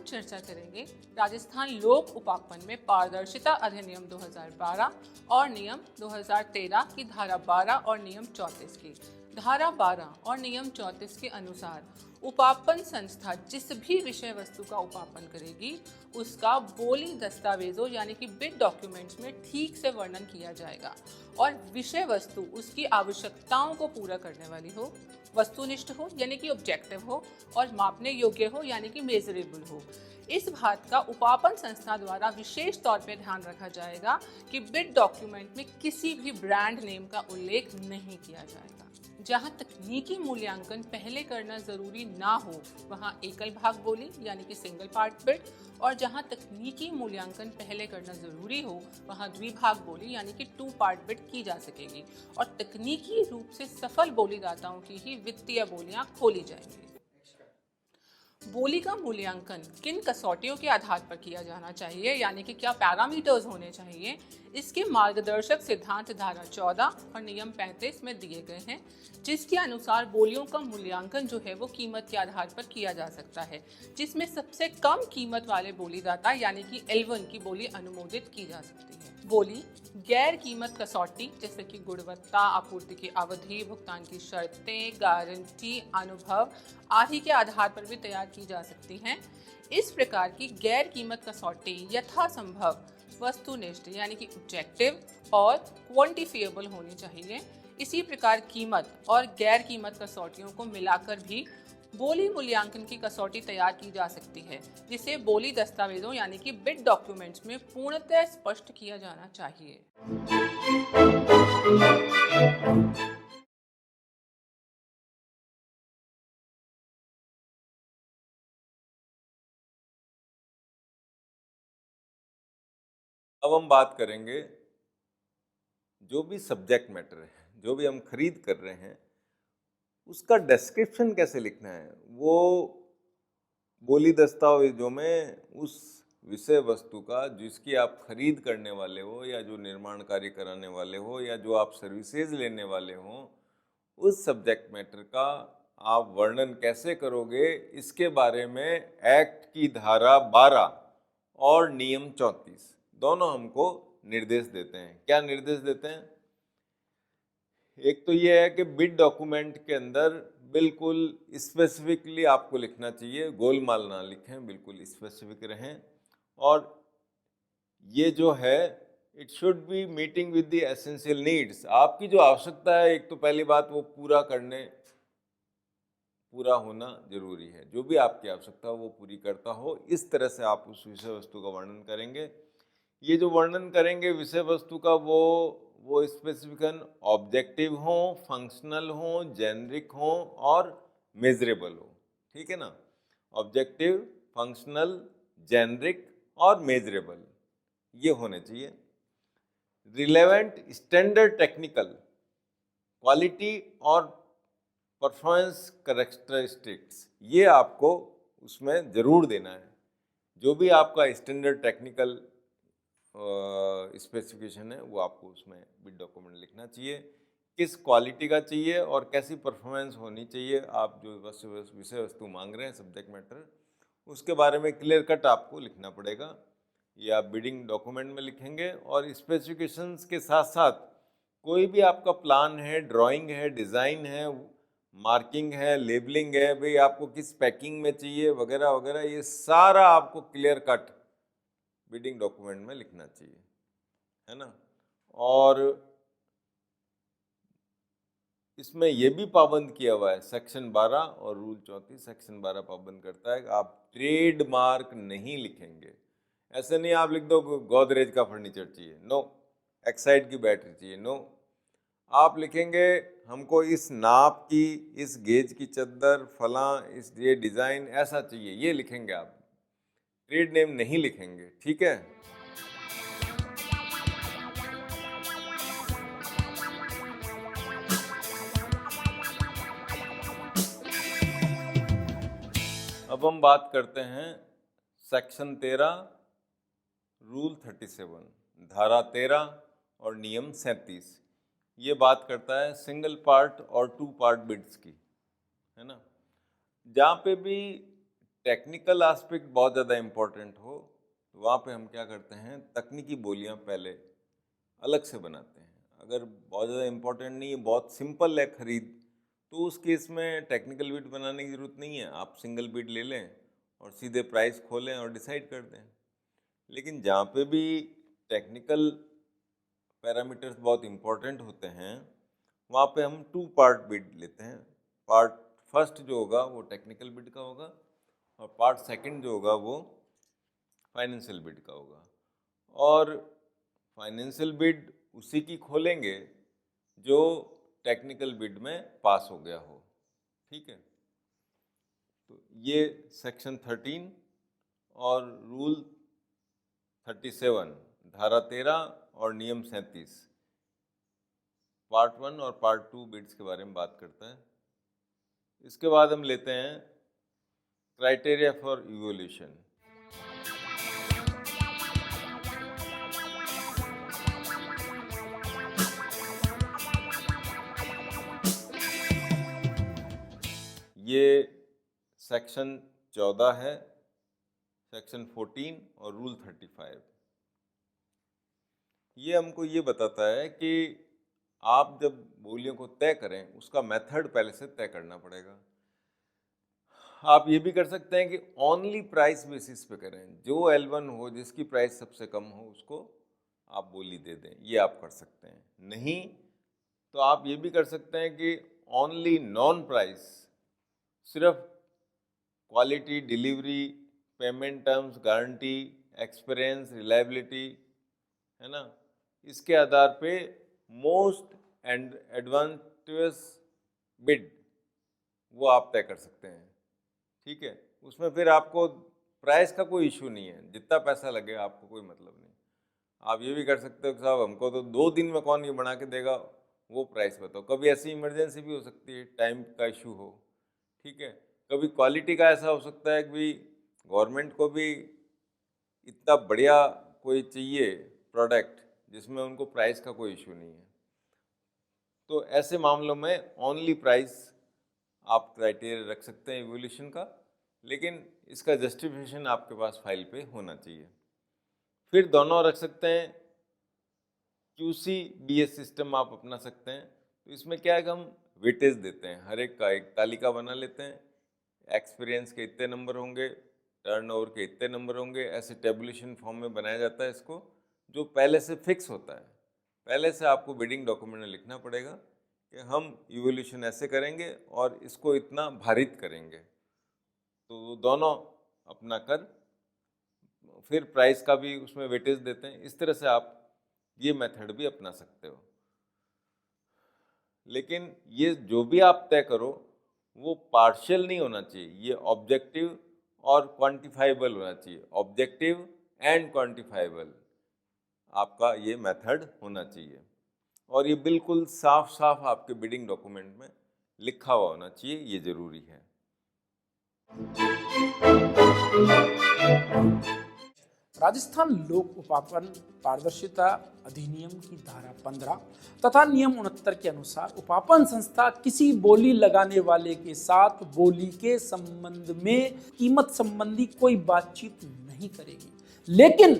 चर्चा करेंगे राजस्थान लोक उपापन में पारदर्शिता अधिनियम 2012 और नियम 2013 की धारा 12 और नियम 34 की। धारा 12 और नियम 34 के अनुसार उपापन संस्था जिस भी विषय वस्तु का उपापन करेगी उसका बोली दस्तावेजों यानी कि बिड डॉक्यूमेंट्स में ठीक से वर्णन किया जाएगा और विषय वस्तु उसकी आवश्यकताओं को पूरा करने वाली हो, वस्तुनिष्ठ हो यानी कि ऑब्जेक्टिव हो और मापने योग्य हो यानी कि मेजरेबल हो। इस बात का उपापन संस्था द्वारा विशेष तौर पर ध्यान रखा जाएगा कि बिड डॉक्यूमेंट में किसी भी ब्रांड नेम का उल्लेख नहीं किया जाएगा। जहां तकनीकी मूल्यांकन पहले करना जरूरी ना हो वहां एकल भाग बोली यानी कि सिंगल पार्ट बिड, और जहां तकनीकी मूल्यांकन पहले करना जरूरी हो वहां द्विभाग बोली यानी कि 2 पार्ट बिड की जा सकेगी और तकनीकी रूप से सफल बोलीदाताओं की ही वित्तीय बोलियां खोली जाएंगी। बोली का मूल्यांकन किन कसौटियों के आधार पर किया जाना चाहिए यानी कि क्या पैरामीटर्स होने चाहिए, इसके मार्गदर्शक सिद्धांत धारा 14 और नियम 35 में दिए गए हैं, जिसके अनुसार बोलियों का मूल्यांकन जो है वो कीमत के आधार पर किया जा सकता है, जिसमें सबसे कम कीमत वाले बोलीदाता यानी कि L1 की बोली अनुमोदित की जा सकती है। बोली गैर कीमत कसौटी जैसे कि गुणवत्ता, आपूर्ति की अवधि, भुगतान की शर्तें, गारंटी, अनुभव आदि के आधार पर भी तैयार की जा सकती हैं। इस प्रकार की गैर कीमत कसौटी यथासंभव वस्तुनिष्ठ यानी कि ऑब्जेक्टिव और क्वांटिफिएबल होनी चाहिए। इसी प्रकार कीमत और गैर कीमत कसौटियों को मिलाकर भी बोली मूल्यांकन की कसौटी तैयार की जा सकती है, जिसे बोली दस्तावेजों यानी कि बिड डॉक्यूमेंट्स में पूर्णतः स्पष्ट किया जाना चाहिए। अब हम बात करेंगे जो भी सब्जेक्ट मैटर है, जो भी हम खरीद कर रहे हैं उसका डिस्क्रिप्शन कैसे लिखना है। वो बोली दस्तावेजों में उस विषय वस्तु का जिसकी आप खरीद करने वाले हो या जो निर्माण कार्य कराने वाले हो या जो आप सर्विसेज लेने वाले हो, उस सब्जेक्ट मैटर का आप वर्णन कैसे करोगे, इसके बारे में एक्ट की धारा 12 और नियम 34 दोनों हमको निर्देश देते हैं। क्या निर्देश देते हैं? एक तो ये है कि बिड डॉक्यूमेंट के अंदर बिल्कुल स्पेसिफिकली आपको लिखना चाहिए, गोलमाल ना लिखें, बिल्कुल स्पेसिफिक रहें। और ये जो है it should be meeting with the essential needs. आपकी जो आवश्यकता है, एक तो पहली बात वो पूरा होना जरूरी है। जो भी आपकी आवश्यकता हो वो पूरी करता हो, इस तरह से आप उस विषय वस्तु का वर्णन करेंगे। ये जो वर्णन करेंगे विषय वस्तु का वो स्पेसिफिकन ऑब्जेक्टिव हो, फंक्शनल हो, जेनरिक हो और मेजरेबल हो। ठीक है ना? ऑब्जेक्टिव, फंक्शनल, जेनरिक और मेजरेबल ये होने चाहिए। रिलेवेंट स्टैंडर्ड टेक्निकल क्वालिटी और परफॉर्मेंस कैरेक्टरिस्टिक्स ये आपको उसमें ज़रूर देना है। जो भी आपका स्टैंडर्ड टेक्निकल स्पेसिफिकेशन है वो आपको उसमें बिड डॉक्यूमेंट लिखना चाहिए। किस क्वालिटी का चाहिए और कैसी परफॉर्मेंस होनी चाहिए, आप जो विषय वस्तु मांग रहे हैं सब्जेक्ट मैटर, उसके बारे में क्लियर कट आपको लिखना पड़ेगा। ये आप बिडिंग डॉक्यूमेंट में लिखेंगे। और स्पेसिफिकेशंस के साथ साथ कोई भी आपका प्लान है, ड्राइंग है, डिज़ाइन है, मार्किंग है, लेबलिंग है, भाई आपको किस पैकिंग में चाहिए वगैरह वगैरह, ये सारा आपको क्लियर कट बिडिंग डॉक्यूमेंट में लिखना चाहिए, है ना। और इसमें यह भी पाबंद किया हुआ है, सेक्शन 12 और रूल 34 सेक्शन 12 पाबंद करता है कि आप ट्रेडमार्क नहीं लिखेंगे। ऐसे नहीं आप लिख दो गोदरेज का फर्नीचर चाहिए, नो। एक्साइड की बैटरी चाहिए, नो। आप लिखेंगे हमको इस नाप की, इस गेज की चद्दर, फलां, इस ये डिज़ाइन ऐसा चाहिए, ये लिखेंगे आप। ट्रेड नेम नहीं लिखेंगे, ठीक है। अब हम बात करते हैं सेक्शन 13 रूल 37 धारा 13 और नियम 37। ये बात करता है सिंगल पार्ट और 2 पार्ट बिड्स की, है ना। जहाँ पे भी टेक्निकल एस्पेक्ट बहुत ज़्यादा इम्पोर्टेंट हो तो वहाँ पे हम क्या करते हैं, तकनीकी बोलियाँ पहले अलग से बनाते हैं। अगर बहुत ज़्यादा इम्पोर्टेंट नहीं है, बहुत सिंपल है खरीद, तो उस केस में टेक्निकल बिड बनाने की ज़रूरत नहीं है, आप सिंगल बिड ले लें और सीधे प्राइस खोलें और डिसाइड कर दें। लेकिन जहाँ पे भी टेक्निकल पैरामीटर्स बहुत इम्पोर्टेंट होते हैं वहाँ पे हम 2 पार्ट बिड लेते हैं। पार्ट फर्स्ट जो होगा वो टेक्निकल बिड का होगा और पार्ट सेकंड जो होगा वो फाइनेंशियल बिड का होगा। और फाइनेंशियल बिड उसी की खोलेंगे जो टेक्निकल बिड में पास हो गया हो। ठीक है, तो ये सेक्शन 13 और रूल 37, धारा 13 और नियम 37 पार्ट 1 और पार्ट 2 बिड्स के बारे में बात करता है। इसके बाद हम लेते हैं क्राइटेरिया फॉर इवोल्यूशन। ये सेक्शन 14 है, सेक्शन 14 और रूल 35। ये हमको ये बताता है कि आप जब बोलियों को तय करें उसका मेथड पहले से तय करना पड़ेगा। आप ये भी कर सकते हैं कि ओनली प्राइस बेसिस पे करें, जो L1 हो, जिसकी प्राइस सबसे कम हो उसको आप बोली दे दें, ये आप कर सकते हैं। नहीं तो आप ये भी कर सकते हैं कि ओनली नॉन प्राइस, सिर्फ quality, delivery, payment terms, guarantee, experience, reliability, है ना, इसके आधार पे मोस्ट एंड एडवांटेजस बिड वो आप तय कर सकते हैं। ठीक है, उसमें फिर आपको प्राइस का कोई इशू नहीं है, जितना पैसा लगे आपको कोई मतलब नहीं। आप ये भी कर सकते हो कि साहब हमको तो 2 दिन में कौन ये बना के देगा, वो प्राइस बताओ। कभी ऐसी इमरजेंसी भी हो सकती है, टाइम का इशू हो। ठीक है, कभी क्वालिटी का ऐसा हो सकता है कि भाई गवर्नमेंट को भी इतना बढ़िया कोई चाहिए प्रोडक्ट जिसमें उनको प्राइस का कोई इशू नहीं है। तो ऐसे मामलों में ओनली प्राइस आप क्राइटेरिया रख सकते हैं इवोल्यूशन का, लेकिन इसका जस्टिफिकेशन आपके पास फाइल पे होना चाहिए। फिर दोनों रख सकते हैं, QC BS सिस्टम आप अपना सकते हैं। तो इसमें क्या है कि हम वेटेज देते हैं, हर एक का एक तालिका बना लेते हैं, एक्सपीरियंस के इतने नंबर होंगे, टर्नओवर के इतने नंबर होंगे, ऐसे टेबुलेशन फॉर्म में बनाया जाता है इसको, जो पहले से फिक्स होता है। पहले से आपको बिडिंग डॉक्यूमेंट में लिखना पड़ेगा कि हम इवोल्यूशन ऐसे करेंगे और इसको इतना भारित करेंगे। तो दोनों अपना कर फिर प्राइस का भी उसमें वेटेज देते हैं। इस तरह से आप ये मेथड भी अपना सकते हो। लेकिन ये जो भी आप तय करो वो पार्शियल नहीं होना चाहिए, ये ऑब्जेक्टिव और क्वांटिफाइबल होना चाहिए। ऑब्जेक्टिव एंड क्वांटिफाइबल आपका ये मेथड होना चाहिए और ये बिल्कुल साफ साफ आपके बिडिंग डॉक्यूमेंट में लिखा हुआ होना चाहिए, ये जरूरी है। राजस्थान लोक उपापन पारदर्शिता अधिनियम की धारा 15 तथा नियम 69 के अनुसार उपापन संस्था किसी बोली लगाने वाले के साथ बोली के संबंध में कीमत संबंधी कोई बातचीत नहीं करेगी। लेकिन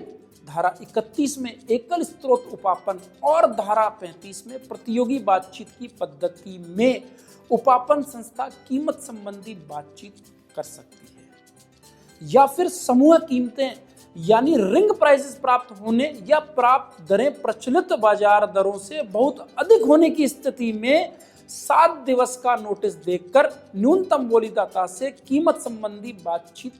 धारा 31 में एकल स्रोत उपापन और धारा 35 में प्रतियोगी बातचीत की पद्धति में उपापन संस्था कीमत संबंधी बातचीत कर सकती है या फिर समूह कीमतें यानी रिंग प्राइसेस प्राप्त होने या प्राप्त दरें प्रचलित बाजार दरों से बहुत अधिक होने की स्थिति में 7 दिवस का नोटिस देकर न्यूनतम बोलीदाता से कीमत संबंधी बातचीत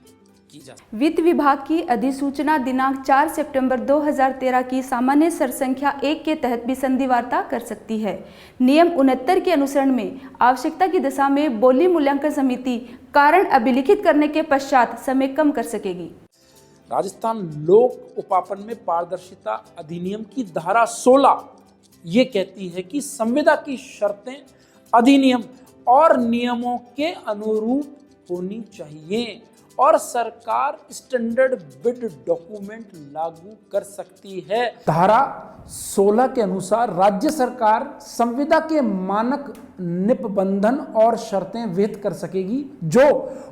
की जा सकती है। वित्त विभाग की अधिसूचना दिनांक 4 सितंबर 2013 की सामान्य सरसंख्या 1 के तहत भी संधि वार्ता कर सकती है। नियम 69 के अनुसरण में आवश्यकता की दशा में बोली मूल्यांकन समिति कारण अभिलिखित करने के पश्चात समय कम कर सकेगी। राजस्थान लोक उपापन में पारदर्शिता अधिनियम की धारा 16 ये कहती है कि संविदा की शर्तें अधिनियम और नियमों के अनुरूप होनी चाहिए और सरकार स्टैंडर्ड बिड डॉक्यूमेंट लागू कर सकती है। धारा 16 के अनुसार राज्य सरकार संविदा के मानक निबंधन और शर्तें विहित कर सकेगी जो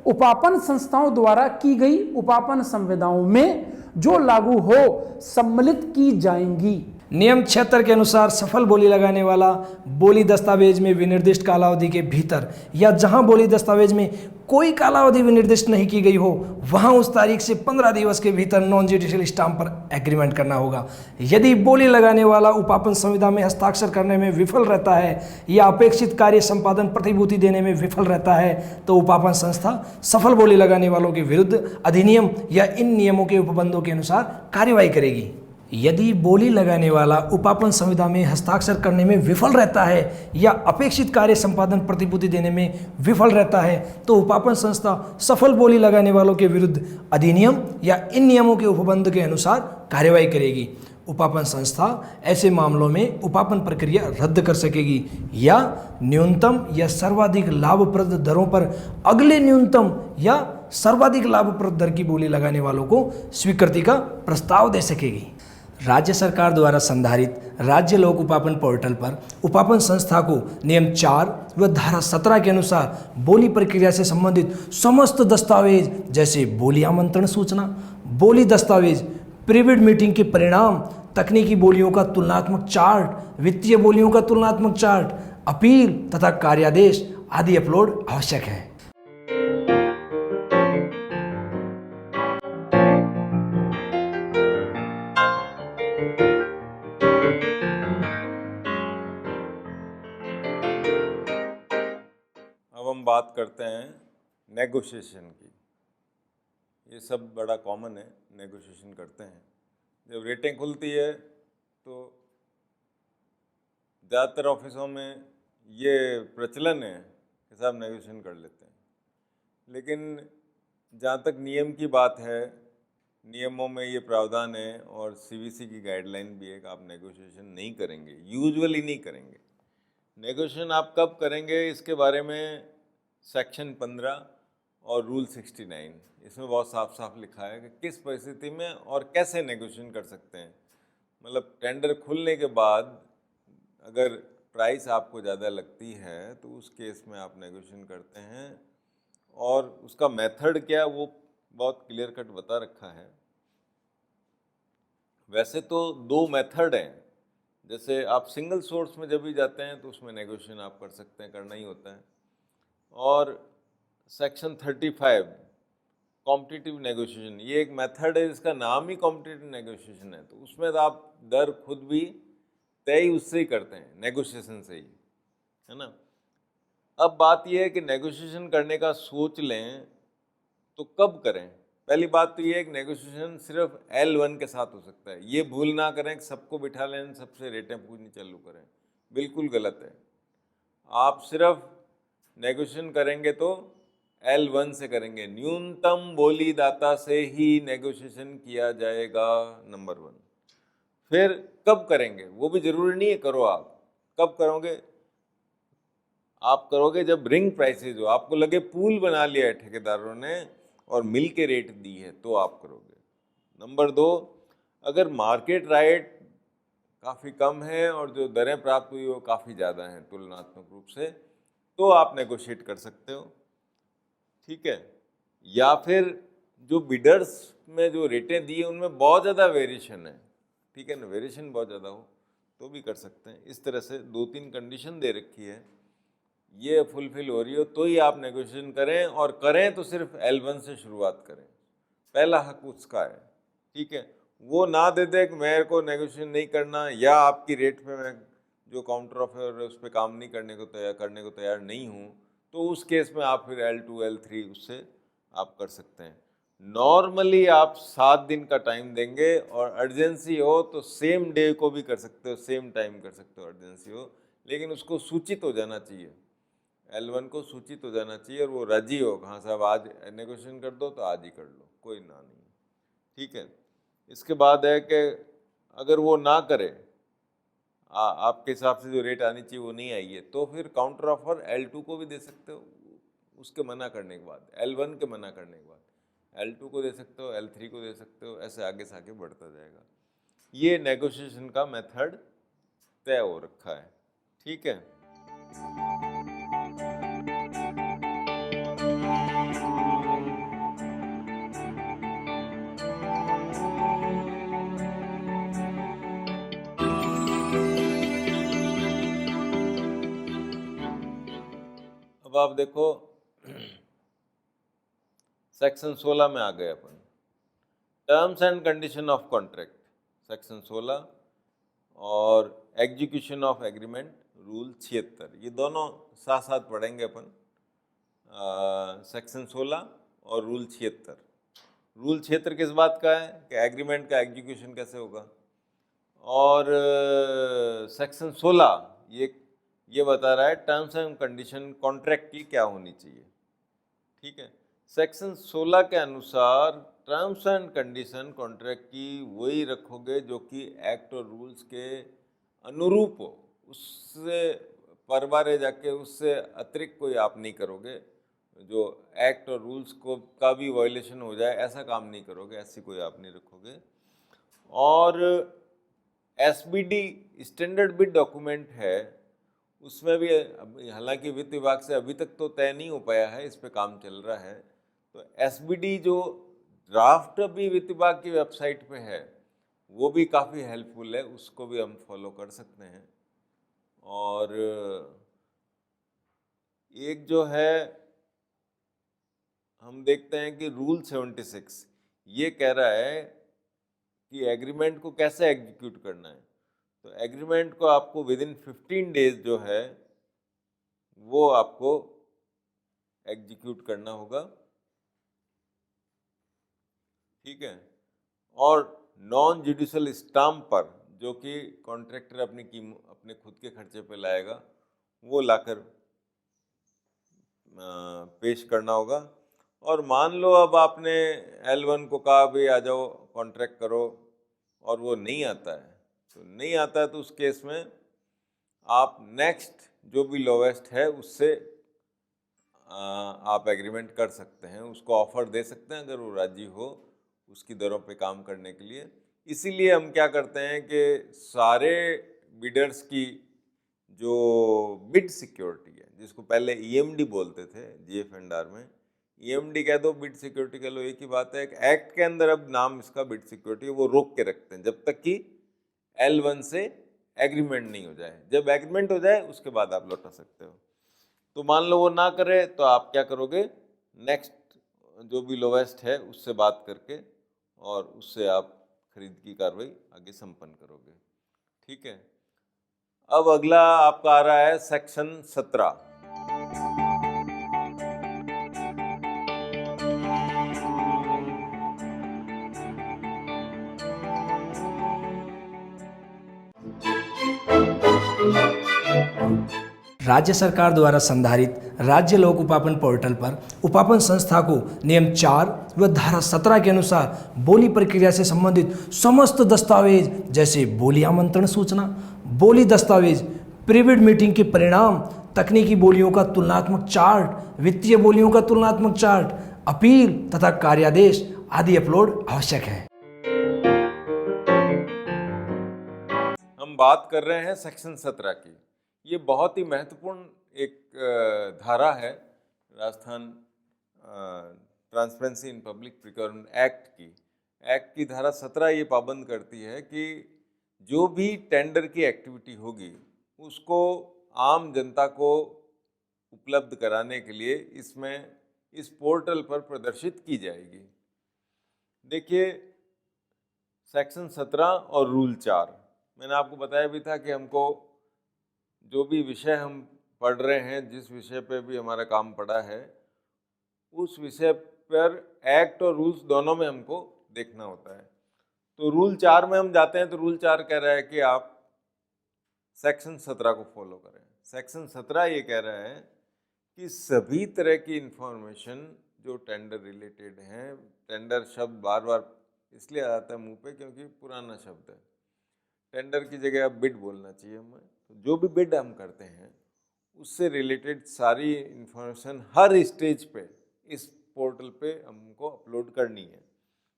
उपापन संस्थाओं द्वारा की गई उपापन संविदाओं में जो लागू हो सम्मिलित की जाएंगी। नियम 76 के अनुसार सफल बोली लगाने वाला बोली दस्तावेज में विनिर्दिष्ट कालावधि के भीतर या जहां बोली दस्तावेज में कोई कालावधि विनिर्दिष्ट नहीं की गई हो वहां उस तारीख से 15 दिवस के भीतर नॉन जुडिशियल स्टाम्प पर एग्रीमेंट करना होगा। यदि बोली लगाने वाला उपापन संविदा में हस्ताक्षर करने में विफल रहता है या अपेक्षित कार्य संपादन प्रतिभूति देने में विफल रहता है तो उपापन संस्था सफल बोली लगाने वालों के विरुद्ध अधिनियम या इन नियमों के उपबंधों के अनुसार कार्यवाही करेगी। यदि बोली लगाने वाला उपापन संविदा में हस्ताक्षर करने में विफल रहता है या अपेक्षित कार्य संपादन प्रतिभूति देने में विफल रहता है तो उपापन संस्था सफल बोली लगाने वालों के विरुद्ध अधिनियम या इन नियमों के उपबंध के अनुसार कार्यवाही करेगी। उपापन संस्था ऐसे मामलों में उपापन प्रक्रिया रद्द कर सकेगी या न्यूनतम या सर्वाधिक लाभप्रद दरों पर अगले न्यूनतम या सर्वाधिक लाभप्रद दर की बोली लगाने वालों को स्वीकृति का प्रस्ताव दे सकेगी। राज्य सरकार द्वारा संधारित राज्य लोक उपापन पोर्टल पर उपापन संस्था को नियम 4 व धारा 17 के अनुसार बोली प्रक्रिया से संबंधित समस्त दस्तावेज जैसे बोली आमंत्रण सूचना, बोली दस्तावेज, प्रीबिड मीटिंग के परिणाम, तकनीकी बोलियों का तुलनात्मक चार्ट, वित्तीय बोलियों का तुलनात्मक चार्ट, अपील तथा कार्यादेश आदि अपलोड आवश्यक है। अब हम बात करते हैं नेगोशिएशन की। ये सब बड़ा कॉमन है, नेगोशिएशन करते हैं। जब रेटें खुलती है तो ज़्यादातर ऑफिसों में ये प्रचलन है कि सब नेगोशिएशन कर लेते हैं, लेकिन जहाँ तक नियम की बात है, नियमों में ये प्रावधान है और सीवीसी की गाइडलाइन भी है कि आप नेगोशिएशन नहीं करेंगे, यूजुअली नहीं करेंगे। नेगोशिएशन आप कब करेंगे इसके बारे में सेक्शन 15 और रूल 69 इसमें बहुत साफ साफ लिखा है कि किस परिस्थिति में और कैसे नेगोशिएशन कर सकते हैं। मतलब टेंडर खुलने के बाद अगर प्राइस आपको ज़्यादा लगती है तो उस केस में आप नेगोशिएशन करते हैं, और उसका मेथड क्या है वो बहुत क्लियर कट बता रखा है। वैसे तो 2 मेथड हैं, जैसे आप सिंगल सोर्स में जब भी जाते हैं तो उसमें नेगोशिएशन आप कर सकते हैं, करना ही होता है। और सेक्शन 35 कॉम्पिटिटिव नेगोशिएशन, ये एक मेथड है जिसका नाम ही कॉम्पिटिटिव नेगोशिएशन है। तो उसमें तो आप दर खुद भी तय उससे ही करते हैं, नेगोशिएशन से ही, है ना। अब बात यह है कि नेगोशिएशन करने का सोच लें तो कब करें। पहली बात तो ये है कि नेगोशिएशन सिर्फ L1 के साथ हो सकता है। ये भूल ना करें कि सबको बिठा लें, सबसे रेटें पूछनी चालू करें, बिल्कुल गलत है। आप सिर्फ नेगोशिएशन करेंगे तो L1 से करेंगे, न्यूनतम बोली दाता से ही नेगोशिएशन किया जाएगा, नंबर 1। फिर कब करेंगे वो भी जरूरी नहीं है करो आप। कब करोगे? आप करोगे जब रिंग प्राइसेज हो, आपको लगे पूल बना लिया है ठेकेदारों ने और मिल के रेट दी है तो आप करोगे। नंबर 2, अगर मार्केट राइट काफ़ी कम है और जो दरें प्राप्त हुई वो काफ़ी ज़्यादा हैं तुलनात्मक रूप से, तो आप नेगोशिएट कर सकते हो, ठीक है। या फिर जो बिडर्स में जो रेटें दी है उनमें बहुत ज़्यादा वेरिएशन है, ठीक है ना, वेरिएशन बहुत ज़्यादा हो तो भी कर सकते हैं। इस तरह से 2-3 कंडीशन दे रखी है, ये फुलफिल हो रही हो तो ही आप नेगोशिएशन करें, और करें तो सिर्फ L1 से शुरुआत करें, पहला हक उसका है, ठीक है। वो ना दे दे कि मेरे को नेगोशिएशन नहीं करना या आपकी रेट पे मैं जो काउंटर ऑफर है उस पर काम नहीं करने को तैयार नहीं हूँ, तो उस केस में आप फिर L2 L3 उससे आप कर सकते हैं। नॉर्मली आप 7 दिन का टाइम देंगे, और अर्जेंसी हो तो सेम डे को भी कर सकते हो, सेम टाइम कर सकते हो अर्जेंसी हो, लेकिन उसको सूचित हो जाना चाहिए, L1 को सूचित हो जाना चाहिए, और वो राजी हो, हाँ साहब आज नेगोशिएशन कर दो तो आज ही कर लो, कोई ना नहीं, ठीक है। इसके बाद है कि अगर वो ना करे, आपके हिसाब से जो रेट आनी चाहिए वो नहीं आई है, तो फिर काउंटर ऑफर L2 को भी दे सकते हो, उसके मना करने के बाद, L1 के मना करने के बाद। L2 को दे सकते हो, L3 को दे सकते हो, ऐसे आगे से आगे बढ़ता जाएगा। ये नेगोशिएशन का मेथड तय हो रखा है, ठीक है। अब आप देखो सेक्शन 16 में आ गए अपन, terms and condition of contract section 16 और एग्जीक्यूशन ऑफ एग्रीमेंट रूल 76, ये दोनों साथ साथ पढ़ेंगे अपन, सेक्शन 16 और रूल 76। रूल 76 किस बात का है कि एग्रीमेंट का एग्जीक्यूशन कैसे होगा, और सेक्शन 16 ये बता रहा है टर्म्स एंड कंडीशन कॉन्ट्रैक्ट की क्या होनी चाहिए, ठीक है। सेक्शन 16 के अनुसार टर्म्स एंड कंडीशन कॉन्ट्रैक्ट की वही रखोगे जो कि एक्ट और रूल्स के अनुरूप हो, उससे परवारे जाके उससे अतिरिक्त कोई आप नहीं करोगे, जो एक्ट और रूल्स को का भी वायलेशन हो जाए ऐसा काम नहीं करोगे, ऐसी कोई आप नहीं रखोगे। और SBD स्टैंडर्ड बिड डॉक्यूमेंट है, उसमें भी हालांकि वित्त विभाग से अभी तक तो तय नहीं हो पाया है, इस पे काम चल रहा है, तो SBD जो ड्राफ्ट अभी वित्त विभाग की वेबसाइट पे है वो भी काफ़ी हेल्पफुल है, उसको भी हम फॉलो कर सकते हैं। और एक जो है हम देखते हैं कि रूल 76 ये कह रहा है कि एग्रीमेंट को कैसे एग्जीक्यूट करना है। तो एग्रीमेंट को आपको विदिन 15 डेज जो है वो आपको एग्जीक्यूट करना होगा, ठीक है। और नॉन जुडिशियल स्टाम्प पर जो कि कॉन्ट्रैक्टर अपने खुद के खर्चे पे लाएगा वो लाकर पेश करना होगा। और मान लो अब आपने L1 को कहा भाई आ जाओ कॉन्ट्रैक्ट करो और वो नहीं आता है, तो उस केस में आप नेक्स्ट जो भी लोवेस्ट है उससे आप एग्रीमेंट कर सकते हैं, उसको ऑफर दे सकते हैं अगर वो राजी हो उसकी दरों पे काम करने के लिए। इसीलिए हम क्या करते हैं कि सारे बिडर्स की जो बिड सिक्योरिटी है, जिसको पहले EMD बोलते थे GF&R में, EMD कह दो बिड सिक्योरिटी कह लो, एक ही बात है। एक एक्ट के अंदर अब नाम इसका बिड सिक्योरिटी है, वो रोक के रखते हैं जब तक कि L1 से एग्रीमेंट नहीं हो जाए। जब एग्रीमेंट हो जाए उसके बाद आप लौटा सकते हो। तो मान लो वो ना करे तो आप क्या करोगे, नेक्स्ट जो भी लोवेस्ट है उससे बात करके और उससे आप खरीद की कार्रवाई आगे संपन्न करोगे, ठीक है। अब अगला आपका आ रहा है सेक्शन 17। राज्य सरकार द्वारा संधारित राज्य लोक उपापन पोर्टल पर उपापन संस्था को नियम 4 व धारा 17 के अनुसार बोली प्रक्रिया से संबंधित समस्त दस्तावेज जैसे बोली आमंत्रण सूचना, बोली दस्तावेज, प्रीबिड मीटिंग के परिणाम, तकनीकी बोलियों का तुलनात्मक चार्ट, वित्तीय बोलियों का तुलनात्मक चार्ट, अपील तथा कार्यादेश आदि अपलोड आवश्यक है। हम बात कर रहे हैं सेक्शन 17 की। ये बहुत ही महत्वपूर्ण एक धारा है Rajasthan transparency in public procurement act की धारा 17 ये पाबंद करती है कि जो भी टेंडर की एक्टिविटी होगी उसको आम जनता को उपलब्ध कराने के लिए इसमें इस पोर्टल पर प्रदर्शित की जाएगी। देखिए सेक्शन 17 और रूल 4 मैंने आपको बताया भी था कि हमको जो भी विषय हम पढ़ रहे हैं, जिस विषय पे भी हमारा काम पड़ा है, उस विषय पर एक्ट और रूल्स दोनों में हमको देखना होता है। तो रूल 4 में हम जाते हैं तो रूल 4 कह रहा है कि आप सेक्शन 17 को फॉलो करें। सेक्शन 17 ये कह रहा है कि सभी तरह की इंफॉर्मेशन जो टेंडर रिलेटेड हैं, टेंडर शब्द बार बार इसलिए आता है मुंह पे क्योंकि पुराना शब्द है, टेंडर की जगह अब बिड बोलना चाहिए हमें। तो जो भी बिड हम करते हैं उससे रिलेटेड सारी इंफॉर्मेशन हर स्टेज पे इस पोर्टल पे हमको अपलोड करनी है।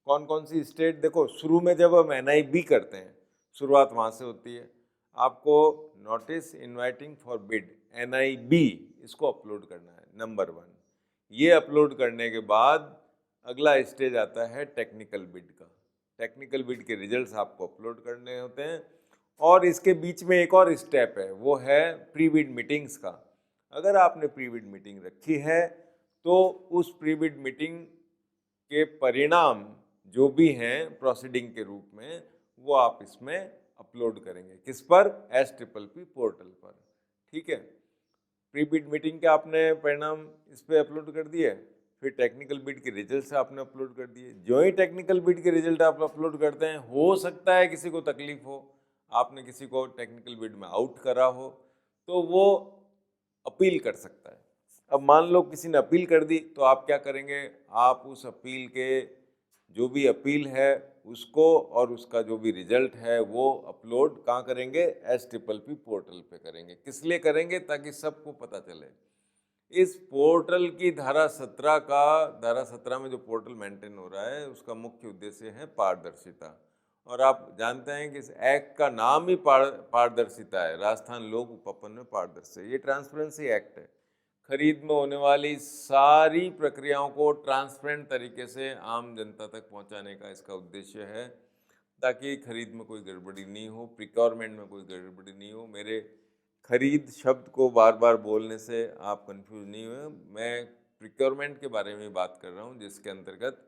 कौन कौन सी स्टेट, देखो शुरू में जब हम NIB करते हैं, शुरुआत वहाँ से होती है। आपको notice inviting for bid NIB इसको अपलोड करना है, नंबर 1। ये अपलोड करने के बाद अगला स्टेज आता है टेक्निकल बिड का। टेक्निकल बिड के रिजल्ट्स आपको अपलोड करने होते हैं, और इसके बीच में एक और स्टेप है, वो है प्री बिड मीटिंग्स का। अगर आपने प्री बिड मीटिंग रखी है तो उस प्री बिड मीटिंग के परिणाम जो भी हैं प्रोसीडिंग के रूप में, वो आप इसमें अपलोड करेंगे। किस पर? SPPP पोर्टल पर। ठीक है, प्री बिड मीटिंग के आपने परिणाम इस पर अपलोड कर दिए, फिर टेक्निकल बिड के रिजल्ट आपने अपलोड कर दिए। जो ही टेक्निकल बिड के रिजल्ट आप अपलोड करते हैं, हो सकता है किसी को तकलीफ हो, आपने किसी को टेक्निकल बिड में आउट करा हो, तो वो अपील कर सकता है। अब मान लो किसी ने अपील कर दी, तो आप क्या करेंगे? आप उस अपील के जो भी अपील है उसको और उसका जो भी रिजल्ट है वो अपलोड कहाँ करेंगे? SPPP पोर्टल पे करेंगे। किस लिए करेंगे? ताकि सबको पता चले। इस पोर्टल की धारा 17 में जो पोर्टल मेंटेन हो रहा है, उसका मुख्य उद्देश्य है पारदर्शिता। और आप जानते हैं कि इस एक्ट का नाम ही पारदर्शिता है। राजस्थान लोक उपापन में पारदर्शी, ये ट्रांसपेरेंसी एक्ट है। खरीद में होने वाली सारी प्रक्रियाओं को ट्रांसपेरेंट तरीके से आम जनता तक पहुंचाने का इसका उद्देश्य है, ताकि खरीद में कोई गड़बड़ी नहीं हो, प्रिक्योरमेंट में कोई गड़बड़ी नहीं हो। मेरे खरीद शब्द को बार बार बोलने से आप कंफ्यूज नहीं हुए, मैं प्रिक्योरमेंट के बारे में बात कर रहा हूँ, जिसके अंतर्गत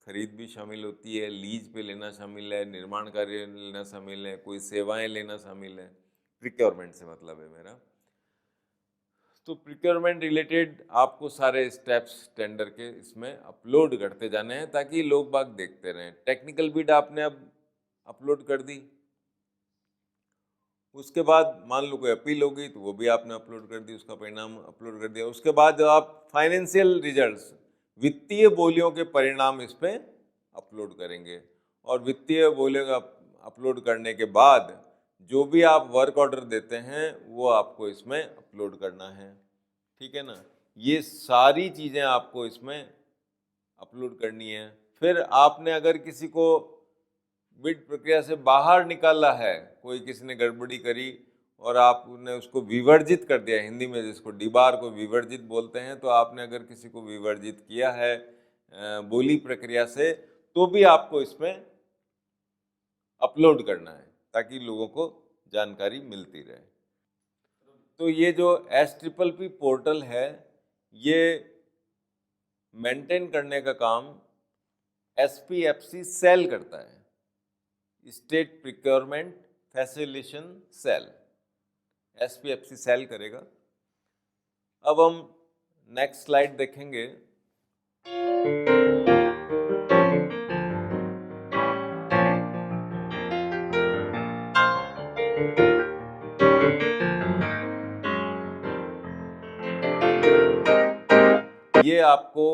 खरीद भी शामिल होती है, लीज पे लेना शामिल है, निर्माण कार्य लेना शामिल है, कोई सेवाएं लेना शामिल है। प्रिक्योरमेंट से मतलब है मेरा। तो प्रिक्योरमेंट रिलेटेड आपको सारे स्टेप्स टेंडर के इसमें अपलोड करते जाने हैं, ताकि लोग बाग देखते रहें। टेक्निकल बिड आपने अब अपलोड कर दी, उसके बाद मान लो कोई अपील हो गई तो वो भी आपने अपलोड कर दी, उसका परिणाम अपलोड कर दिया। उसके बाद जब आप फाइनेंशियल रिजल्ट्स, वित्तीय बोलियों के परिणाम इस पे अपलोड करेंगे, और वित्तीय बोलियों का अपलोड करने के बाद जो भी आप वर्क ऑर्डर देते हैं वो आपको इसमें अपलोड करना है। ठीक है ना, ये सारी चीज़ें आपको इसमें अपलोड करनी है। फिर आपने अगर किसी को बिड प्रक्रिया से बाहर निकाला है, कोई किसी ने गड़बड़ी करी और आपने उसको विवर्जित कर दिया, हिंदी में जिसको डिबार को विवर्जित बोलते हैं, तो आपने अगर किसी को विवर्जित किया है बोली प्रक्रिया से, तो भी आपको इसमें अपलोड करना है, ताकि लोगों को जानकारी मिलती रहे। तो ये जो SPPP पोर्टल है, ये मेंटेन करने का काम SPFC सेल करता है, state procurement facilitation cell. SPFC cell करेगा। अब हम नेक्स्ट स्लाइड देखेंगे। ये आपको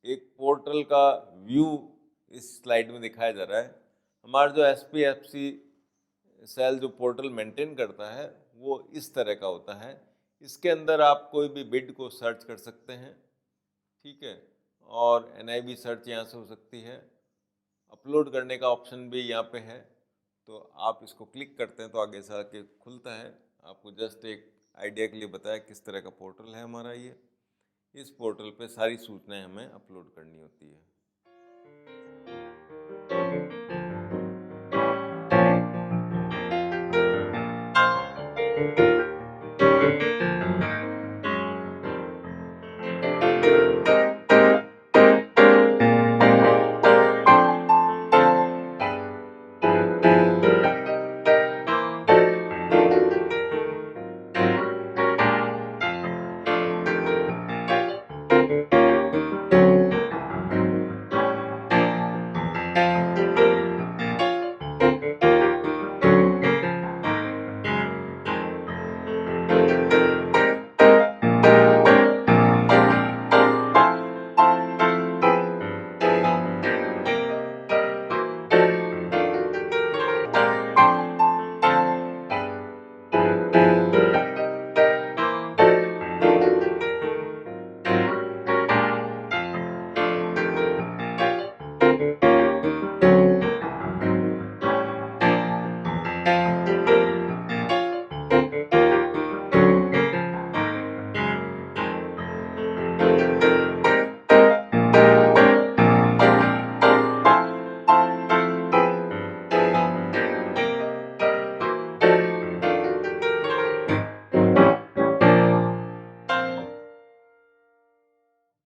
एक पोर्टल का व्यू इस स्लाइड में दिखाया जा रहा है। हमारा जो SPFC सेल जो पोर्टल मेंटेन करता है वो इस तरह का होता है। इसके अंदर आप कोई भी बिड को सर्च कर सकते हैं, ठीक है, और NIB सर्च यहाँ से हो सकती है। अपलोड करने का ऑप्शन भी यहाँ पे है, तो आप इसको क्लिक करते हैं तो आगे से आके खुलता है। आपको जस्ट एक आइडिया के लिए बताया किस तरह का पोर्टल है हमारा ये। इस पोर्टल पे सारी सूचनाएं हमें अपलोड करनी होती है।